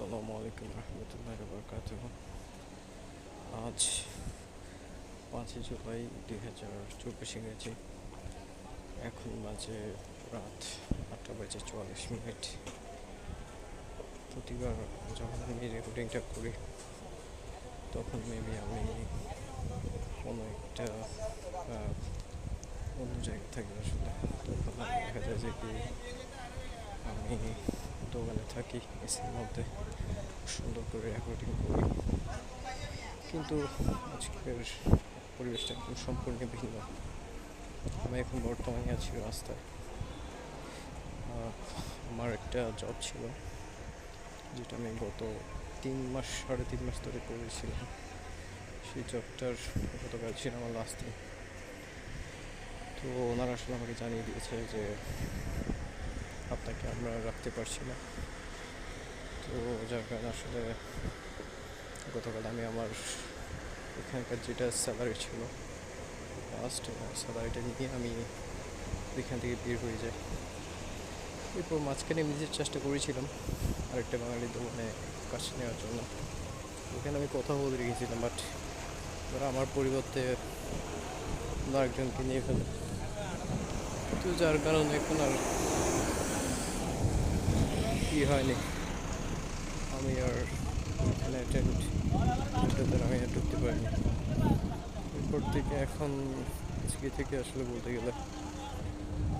আসসালামু আলাইকুম রহমতুল্লাহি ওয়া বারাকাতুহু। আজ 5 জুলাই 2024 ইংরেজি। এখন বাজে রাত 8:44। প্রতিবার যখন আমি রেকর্ডিংটা করি তখন মেবি আমি কোনো একটা অন্য জায়গায় থাকি আসলে। তখন দেখা যায় যে কি আমি দোকানে থাকি এসির মধ্যে সুন্দর করে রেকর্ডিং করি, কিন্তু আজকের পরিবেশটা একদম সম্পূর্ণ ভিন্ন। আমি এখন বর্তমানে আছি রাস্তায়। আমার একটা জব ছিল যেটা আমি গত 3 মাস 3.5 মাস ধরে করেছিলাম। সেই জবটার গতকাল ছিল আমার লাস্ট দিন। তো ওনারা আসলে আমাকে জানিয়ে দিয়েছে যে আপনাকে আমরা রাখতে পারছি না। তো যার কারণে আসলে গতকাল আমি আমার এখানকার যেটা স্যালারি ছিল লাস্ট স্যালারিটা নিয়ে আমি এখান থেকে বের হয়ে যাই। এরপর মাঝখানে নিজের চেষ্টা করেছিলাম আরেকটা বাঙালি দোকানে কাজ নেওয়ার জন্য। ওখানে আমি কথা বলে রেখেছিলাম, বাট ওরা আমার পরিবর্তে অন্য আরেকজনকে নিয়ে ফেলে। তো যার কারণে এখন আর কি হয়নি, আমি আর এখানে আমি আর ঢুকতে পারিনি। এরপর থেকে এখন আজকে থেকে আসলে বলতে গেলে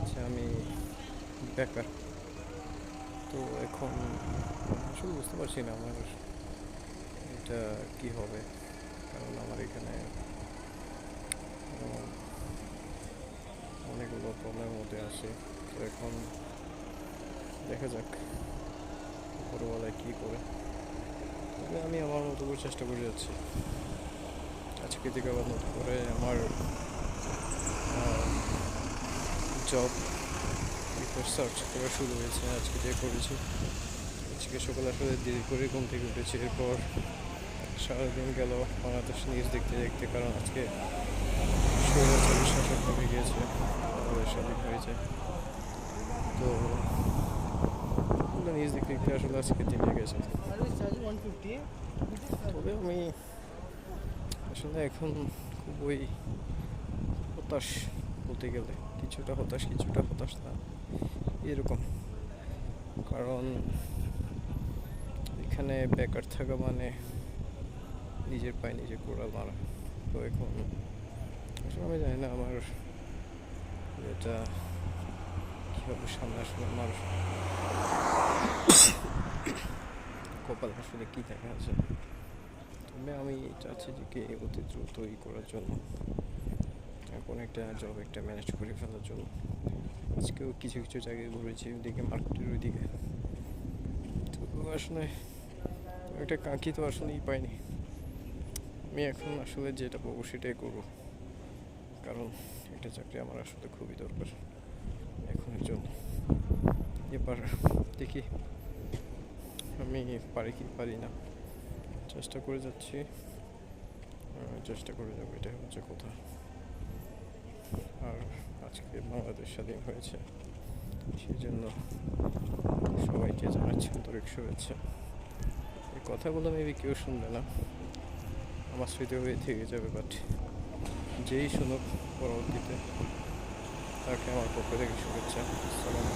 যে আমি বেকার। তো এখন আসলে বুঝতে পারছি না আমার এটা কি হবে, কারণ আমার এখানে অনেকগুলো প্রবলেমের মধ্যে আছে। তো এখন দেখা যাক উপরওয়ালায় কী করে। তবে আমি আমার মতো করে চেষ্টা করে যাচ্ছি। আজকে থেকে আবার নতুন করে আমার জব সার্চ করা শুরু হয়েছে। আজকে যে করেছি, আজকে সকালে আসলে দেরি করে ঘুম থেকে উঠেছি। এরপর সারাদিন গেল বাংলাদেশ নিউজ দেখতে দেখতে, কারণ আজকে স্বৈরাচারী শাসক হয়ে গিয়েছে, আমাদের স্বাধীন হয়েছে। তো নিউজ দেখতে দেখতে আসলে আজকে দিনে গেছে। তবে আমি আসলে এখন খুবই হতাশ বলতে গেলে, কিছুটা হতাশ না এরকম। কারণ এখানে বেকার থাকা মানে নিজের পায়ে নিজে কোড়াল মারা। তো এখন আসলে আমি জানি না আমার এটা কীভাবে সামনে আসলে আমার কপাল আসলে কী দেখা আছে। তবে আমি চাচ্ছি যে কি অতি দ্রুতই করার জন্য, কোনো একটা জব একটা ম্যানেজ করে ফেলার জন্য। আজকেও কিছু কিছু জায়গায় ঘুরেছি, ওইদিকে মার্কেটের ওইদিকে। তো আসলে একটা কাঙ্ক্ষিত আসলেই পাইনি। আমি এখন আসলে যেটা পাবো সেটাই করবো, কারণ একটা চাকরি আমার আসলে খুবই দরকার এখনের জন্য। এবার দেখি আমি পারি কি পারি না, চেষ্টা করে যাচ্ছি, চেষ্টা করে যাবো, এটাই হচ্ছে কথা। আর আজকে বাংলাদেশ স্বাধীন হয়েছে, সেই জন্য সবাইকে জানাচ্ছি আন্তরিক শুভেচ্ছা। এই কথাগুলো মেবি কেউ শুনবে না, আমার স্মৃতি হয়ে থেকে যাবে, বাট যেই শুনুক পরবর্তীতে তাকে আমার পক্ষ থেকে শুভেচ্ছা। আসসালামু